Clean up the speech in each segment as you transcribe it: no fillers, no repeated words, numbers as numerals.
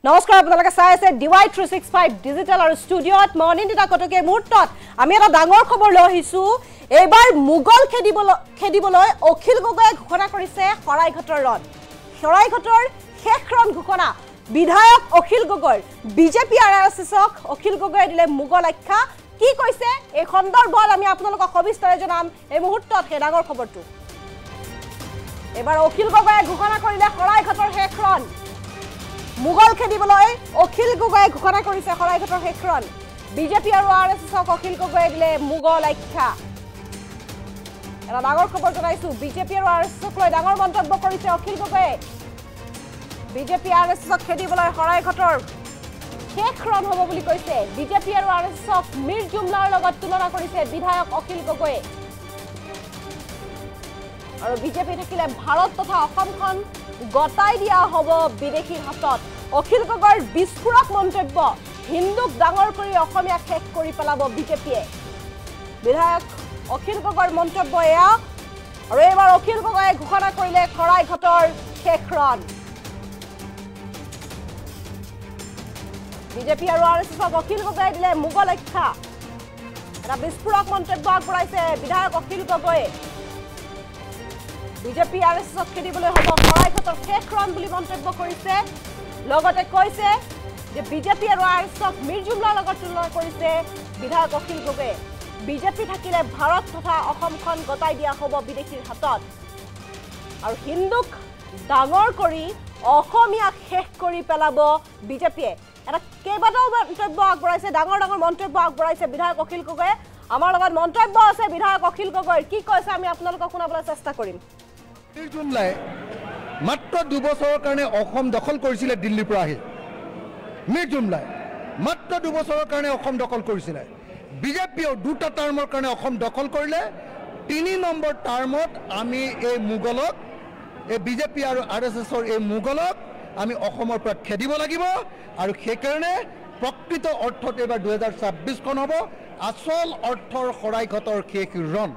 নমস্কাৰ আপোনালোকে চাই আছে DY 365 ডিজিটেল আৰু ষ্টুডিঅ'ত মৰ্নিংটা কটকে মুহূৰ্তত আমি এটা ডাঙৰ খবৰ লৈ আহিছো এইবাৰ মুগল খেদিবলৈ অখিল গগৈয়ে ঘোষণা কৰিছে শৰাইঘাটৰ ৰণ শৰাইঘাটৰ শেষ ৰণ ঘোষণা বিধায়ক অখিল গগৈ বিজেপি আৰু আৰএছএছক অখিল গগৈয়ে দিলে মুগল আখ্যা কি কৈছে এই সন্দৰ্ভত আমি আপোনালোকক সবিস্তাৰে জনাম এই মুহূৰ্তত হে ডাঙৰ খবৰটো এবাৰ অখিল গগৈয়ে ঘোষণা কৰিলে শৰাইঘাটৰ শেষ ৰণ মুগল খেদিবলৈ অখিল গগৈয়ে ঘোষণা কৰিছে শৰাইঘাটৰ শেষ ৰণ বিজেপি আৰু আৰএছএছক অখিল গগৈয়ে দিলে মুগল আখ্যা এটা ডাঙৰ খবৰ জনাইছো বিজেপি আৰু আৰএছএছক লৈ ডাঙৰ মন্তব্য কৰিছে অখিল গগৈয়ে বিজেপি আৰএছএছক খেদিবলৈ শৰাইঘাটৰ শেষ ৰণ হ'ব বুলি কৈছে বিজেপি আৰু আৰএছএছক মিৰ জুমলাৰ লগত তুলনা কৰিছে বিধায়ক অখিল গগৈয়ে আৰু বিজেপি থাকিলে ভাৰত তথা অসমখন গতাই দিয়া হ'ব বিদেশীৰ হাতত অখিল গগৈৰ বিস্ফোৰক মন্তব্য হিন্দুক ডাঙৰ কৰি অসমীয়া শেষ কৰি পেলাব বিজেপিয়ে বিধায়ক অখিল গগৈৰ মন্তব্য এয়া আৰু এইবাৰ অখিল গগৈয়ে ঘোষণা কৰিলে শৰাইঘাটৰ শেষ ৰণ বিজেপি আৰু আৰএছএছক অখিল গগৈয়ে দিলে মুগল আখ্যা এটা বিস্ফোৰক মন্তব্য আগবঢ়াইছে বিধায়ক অখিল গগৈয়ে বিজেপি আৰএছএছক খেদিবলৈ হ'ব শৰাইঘাটৰ শেষ ৰণ বুলি মন্তব্য কৰিছে লগতে কৈছে যে বিজেপি আৰু আৰএছএছক মিৰ জুমলাৰ লগত তুলনা কৰিছে বিধায়ক অখিল গগৈয়ে বিজেপি থাকিলে ভাৰত তথা অসমখন গতাই দিয়া হ'ব বিদেশীৰ হাতত আৰু হিন্দুক ডাঙৰ কৰি অসমীয়াক শেষ কৰি পেলাব বিজেপিয়ে এটা কেইবাটাও মন্তব্য আগবঢ়াইছে ডাঙৰ ডাঙৰ মন্তব্য আগবঢ়াইছে বিধায়ক অখিল গগৈয়ে আমাৰ লগত মন্তব্য আছে বিধায়ক অখিল গগৈৰ কি কৈছে আমি আপোনালোকক শুনাবলৈ চেষ্টা কৰিম জুমলাই মাত্ৰ 2 বছৰৰ কাৰণে অসম দখল কৰিছিলে দিল্লীৰ পৰা আহি মিৰ জুমলাই মাত্ৰ 2 বছৰৰ কাৰণে অসম দখল কৰিছিলে বিজেপিও দুটা টাৰ্মৰ কাৰণে অসম দখল কৰিলে 3 নম্বৰ টাৰ্মত আমি এই মুগলক এই বিজেপি আৰু আৰএছএছৰ এই মুগলক আমি অসমৰ পৰা খেদিব লাগিব আৰু সেইকাৰণে প্ৰকৃত অৰ্থত এবাৰ 2026 খন হ'ব আসল অৰ্থৰ শৰাইঘাটৰ শেষ ৰণ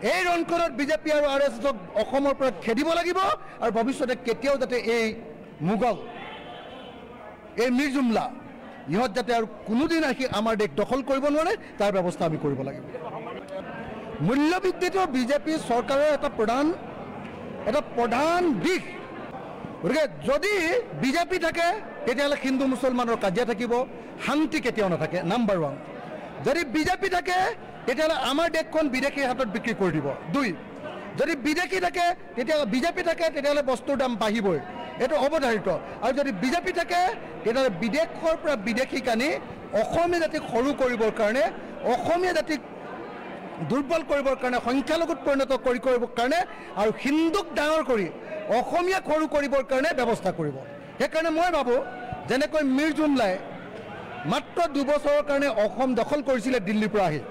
এই ৰণখনত বিজেপি আৰু আৰএছএছক অসমৰ পৰা খেদিব লাগিব আৰু ভৱিষ্যতে কেতিয়াও যাতে এই মুগল এই মিৰ জুমলা ইহঁত যাতে আৰু কোনোদিন আহি আমাৰ দেশ দখল কৰিব নোৱাৰে তাৰ ব্যৱস্থা আমি কৰিব লাগিব মূল্যবৃদ্ধিটো বিজেপি চৰকাৰৰ এটা প্ৰধান দিশ গতিকে যদি বিজেপি থাকে তেতিয়াহ'লে হিন্দু মুছলমানৰ কাজিয়া থাকিব শান্তি কেতিয়াও নাথাকে নাম্বাৰ 1 যদি বিজেপি থাকে তেতিয়াহ'লে আমাৰ দেশখন বিদেশীৰ হাতত বিক্ৰী কৰি দিব 2 যদি বিদেশী থাকে বিজেপি থাকে তেতিয়াহ'লে বস্তুৰ দাম বাঢ়িবই এইটো অৱধাৰিত আৰু যদি বিজেপি থাকে তেতিয়াহ'লে বিদেশৰ পৰা বিদেশীক আনি অসমীয়া জাতিক সৰু কৰিবৰ কাৰণে অসমীয়া জাতিক দুৰ্বল কৰিবৰ কাৰণে সংখ্যালঘুত পৰিণত কৰিবৰ কাৰণে আৰু হিন্দুক ডাঙৰ কৰি অসমীয়াক সৰু কৰিবৰ কাৰণে ব্যৱস্থা কৰিব সেইকাৰণে মই ভাবোঁ যেনেকৈ মিৰ জুমলাই মাত্ৰ 2 বছৰৰ কাৰণে অসম দখল কৰিছিলে দিল্লীৰ পৰা আহি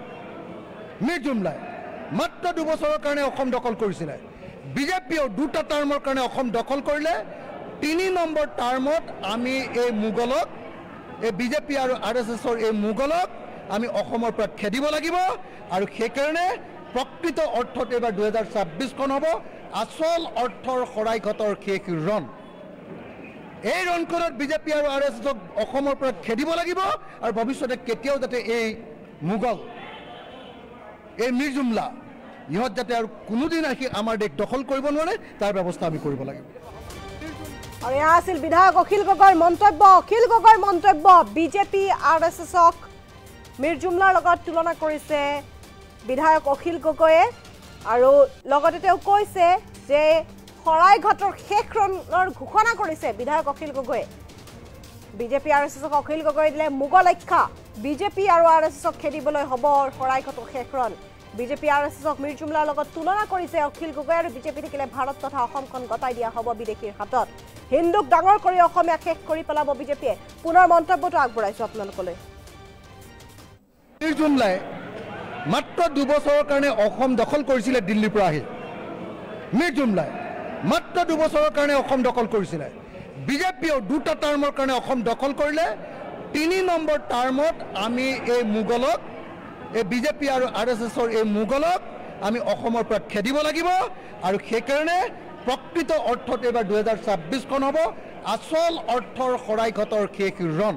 মিৰ জুমলাই মাত্ৰ 2 বছৰৰ কাৰণে অসম দখল কৰিছিলে বিজেপিও দুটা টাৰ্মৰ কাৰণে অসম দখল কৰিলে 3 নম্বৰ টাৰ্মত আমি এই মুগলক এই বিজেপি আৰু আৰএছএছৰ এই মুগলক আমি অসমৰ পৰা খেদিব লাগিব আৰু সেইকাৰণে প্ৰকৃত অৰ্থত এবাৰ 2026 খন হ'ব আসল অৰ্থৰ শৰাইঘাটৰ শেষ ৰণ এই ৰণখনত বিজেপি আৰু আৰএছএছক অসমৰ পৰা খেদিব লাগিব আৰু ভৱিষ্যতে কেতিয়াও যাতে এই মুগল এই মিৰ জুমলা ইহঁত যাতে আৰু কোনোদিন আহি আমাৰ দেশ দখল কৰিব নোৱাৰে তাৰ ব্যৱস্থা আমি কৰিব লাগিব আৰু এয়া আছিল বিধায়ক অখিল গগৈৰ মন্তব্য বিজেপি আৰএছএছক মিৰ জুমলাৰ লগত তুলনা কৰিছে বিধায়ক অখিল গগৈয়ে আৰু লগতে তেওঁ কৈছে যে শৰাইঘাটৰ শেষ ৰণৰ ঘোষণা কৰিছে বিধায়ক অখিল গগৈয়ে বিজেপি আৰএছএছক অখিল গগৈয়ে দিলে মুগল আখ্যা বিজেপি আৰু আৰএছএছক খেদিবলৈ হ'ব শৰাইঘাটৰ শেষ ৰণ বিজেপি আৰএছএছক মিৰ জুমলাৰ লগত তুলনা কৰিছে অখিল গগৈ আৰু বিজেপি থাকিলে ভাৰত তথা অসমখন গতাই দিয়া হ'ব বিদেশীৰ হাতত হিন্দুক ডাঙৰ কৰি অসমীয়া শেষ কৰি পেলাব বিজেপিয়ে পুনৰ মন্তব্যটো আগবঢ়াইছো আপোনালোকলৈ মিৰ জুমলাই মাত্ৰ 2 বছৰৰ কাৰণে অসম দখল কৰিছিলে দিল্লীৰ পৰা আহি মিৰ জুমলাই মাত্ৰ 2 বছৰৰ কাৰণে অসম দখল কৰিছিলে বিজেপিও দুটা টাৰ্মৰ কাৰণে অসম দখল কৰিলে 3 নম্বৰ টাৰ্মত আমি এই মুগলক এই বিজেপি আৰু আৰএছএছৰ এই মুগলক আমি অসমৰ পৰা খেদিব লাগিব আৰু সেইকাৰণে প্ৰকৃত অৰ্থত এবাৰ 2026 খন হ'ব আচল অৰ্থৰ শৰাইঘাটৰ শেষ ৰণ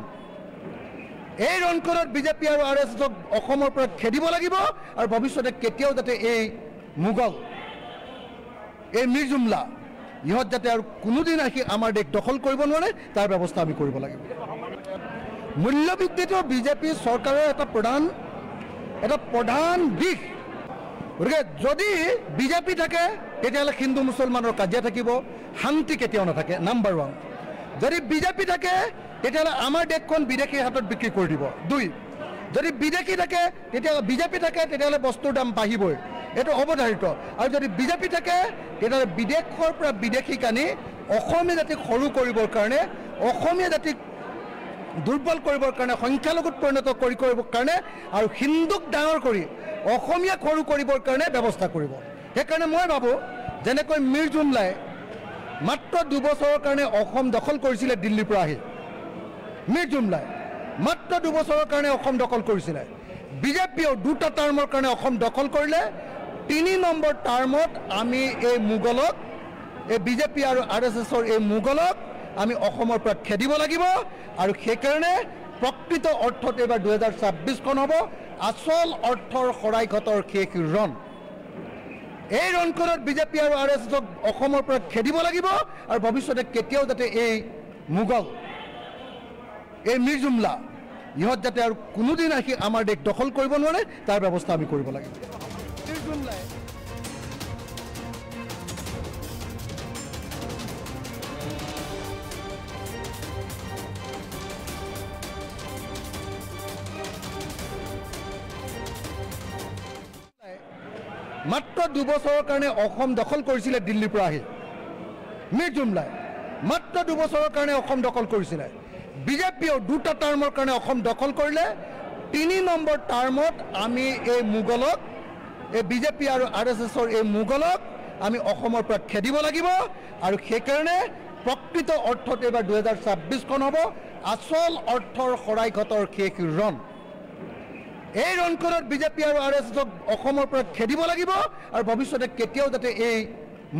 এই ৰণখনত বিজেপি আৰু আৰ এছ এছক অসমৰ পৰা খেদিব লাগিব আৰু ভৱিষ্যতে কেতিয়াও যাতে এই মোগল এই মিৰ জুমলা ইহঁত যাতে আৰু কোনোদিন আহি আমাৰ দেশ দখল কৰিব নোৱাৰে তাৰ ব্যৱস্থা আমি কৰিব লাগিব মূল্যবৃদ্ধিটো বিজেপি চৰকাৰৰ এটা প্ৰধান দিশ গতিকে যদি বিজেপি থাকে তেতিয়াহ'লে হিন্দু মুছলমানৰ কাজিয়া থাকিব শান্তি কেতিয়াও নাথাকে নাম্বাৰ ওৱান যদি বিজেপি থাকে তেতিয়াহ'লে আমাৰ দেশখন বিদেশীৰ হাতত বিক্ৰী কৰি দিব দুই যদি বিদেশী থাকে বিজেপি থাকে তেতিয়াহ'লে বস্তুৰ দাম বাঢ়িবই এইটো অৱধাৰিত আৰু যদি বিজেপি থাকে তেতিয়াহ'লে বিদেশৰ পৰা বিদেশীক আনি অসমীয়া জাতিক সৰু কৰিবৰ কাৰণে অসমীয়া জাতিক দুৰ্বল কৰিবৰ কাৰণে সংখ্যালঘুত পৰিণত কৰিবৰ কাৰণে আৰু হিন্দুক ডাঙৰ কৰি অসমীয়াক সৰু কৰিবৰ কাৰণে ব্যৱস্থা কৰিব সেইকাৰণে মই ভাবোঁ যেনেকৈ মিৰ জুমলাই মাত্ৰ 2 বছৰৰ কাৰণে অসম দখল কৰিছিলে দিল্লীৰ পৰা আহি মিৰ জুমলাই মাত্ৰ 2 বছৰৰ কাৰণে অসম দখল কৰিছিলে বিজেপিয়েও 2টা টাৰ্মৰ কাৰণে অসম দখল কৰিলে 3 নম্বৰ টাৰ্মত আমি এই মোগলক এই বিজেপি আৰু আৰ এছ এছৰ এই মোগলক আমি অসমৰ পৰা খেদিব লাগিব আৰু সেইকাৰণে প্ৰকৃত অৰ্থত এইবাৰ 2026খন হ'ব আচল অৰ্থৰ শৰাইঘাটৰ শেষ ৰণ এই ৰণখনত বিজেপি আৰু আৰ এছ এছক অসমৰ পৰা খেদিব লাগিব আৰু ভৱিষ্যতে কেতিয়াও যাতে এই মোগল এই মিৰ জুমলা ইহঁত যাতে আৰু কোনোদিন আহি আমাৰ দেশ দখল কৰিব নোৱাৰে তাৰ ব্যৱস্থা আমি কৰিব লাগিব মিৰ জুমলাই মাত্ৰ 2 বছৰৰ কাৰণে অসম দখল কৰিছিলে দিল্লীৰ পৰা আহি মিৰ জুমলাই মাত্ৰ 2 বছৰৰ কাৰণে অসম দখল কৰিছিলে বিজেপিয়েও 2টা টাৰ্মৰ কাৰণে অসম দখল কৰিলে 3 নম্বৰ টাৰ্মত আমি এই মোগলক এই বিজেপি আৰু আৰ এছ এছৰ এই মোগলক আমি অসমৰ পৰা খেদিব লাগিব আৰু সেইকাৰণে প্ৰকৃত অৰ্থত এইবাৰ 2026খন হ'ব আচল অৰ্থৰ শৰাইঘাটৰ শেষ ৰণ এই ৰণখনত বিজেপি আৰু আৰ এছ এছক অসমৰ পৰা খেদিব লাগিব আৰু ভৱিষ্যতে কেতিয়াও যাতে এই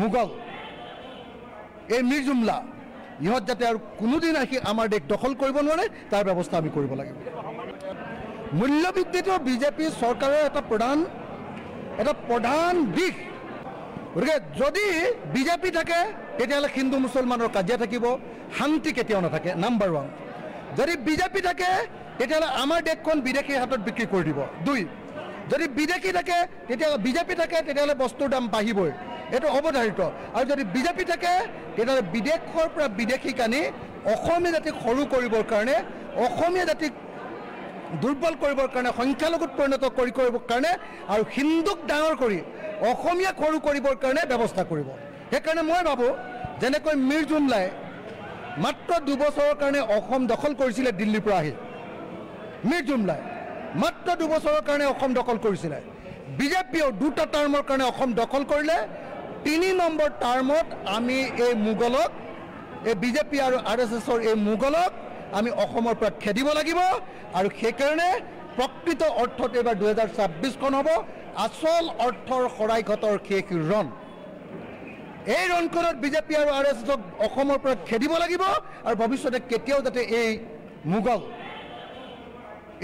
মোগল এই মিৰ জুমলা ইহঁত যাতে আৰু কোনোদিন আহি আমাৰ দেশ দখল কৰিব নোৱাৰে তাৰ ব্যৱস্থা আমি কৰিব লাগিব মূল্যবৃদ্ধিটো বিজেপি চৰকাৰৰ এটা প্ৰধান দিশ গতিকে যদি বিজেপি থাকে তেতিয়াহ'লে হিন্দু মুছলমানৰ কাজিয়া থাকিব শান্তি কেতিয়াও নাথাকে নাম্বাৰ ওৱান যদি বিজেপি থাকে তেতিয়াহ'লে আমাৰ দেশখন বিদেশীৰ হাতত বিক্ৰী কৰি দিব দুই যদি বিদেশী থাকে বিজেপি থাকে তেতিয়াহ'লে বস্তুৰ দাম বাঢ়িবই এইটো অৱধাৰিত আৰু যদি বিজেপি থাকে তেতিয়াহ'লে বিদেশৰ পৰা বিদেশীক আনি অসমীয়া জাতিক সৰু কৰিবৰ কাৰণে অসমীয়া জাতিক দুৰ্বল কৰিবৰ কাৰণে সংখ্যালঘুত পৰিণত কৰিবৰ কাৰণে আৰু হিন্দুক ডাঙৰ কৰি অসমীয়াক সৰু কৰিবৰ কাৰণে ব্যৱস্থা কৰিব সেইকাৰণে মই ভাবোঁ যেনেকৈ মিৰ জুমলাই মাত্ৰ 2 বছৰৰ কাৰণে অসম দখল কৰিছিলে দিল্লীৰ পৰা আহি মিৰ জুমলাই মাত্ৰ 2 বছৰৰ কাৰণে অসম দখল কৰিছিলে বিজেপিয়েও 2টা টাৰ্মৰ কাৰণে অসম দখল কৰিলে 3 নম্বৰ টাৰ্মত আমি এই মোগলক এই বিজেপি আৰু আৰ এছ এছৰ এই মোগলক আমি অসমৰ পৰা খেদিব লাগিব আৰু সেইকাৰণে প্ৰকৃত অৰ্থত এইবাৰ 2026খন হ'ব আচল অৰ্থৰ শৰাইঘাটৰ শেষ ৰণ এই ৰণখনত বিজেপি আৰু আৰ এছ এছক অসমৰ পৰা খেদিব লাগিব আৰু ভৱিষ্যতে কেতিয়াও যাতে এই মোগল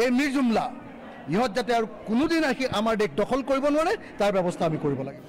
এই মিৰ জুমলা ইহঁত যাতে আৰু কোনোদিন আহি আমাৰ দেশ দখল কৰিব নোৱাৰে তাৰ ব্যৱস্থা আমি কৰিব লাগিব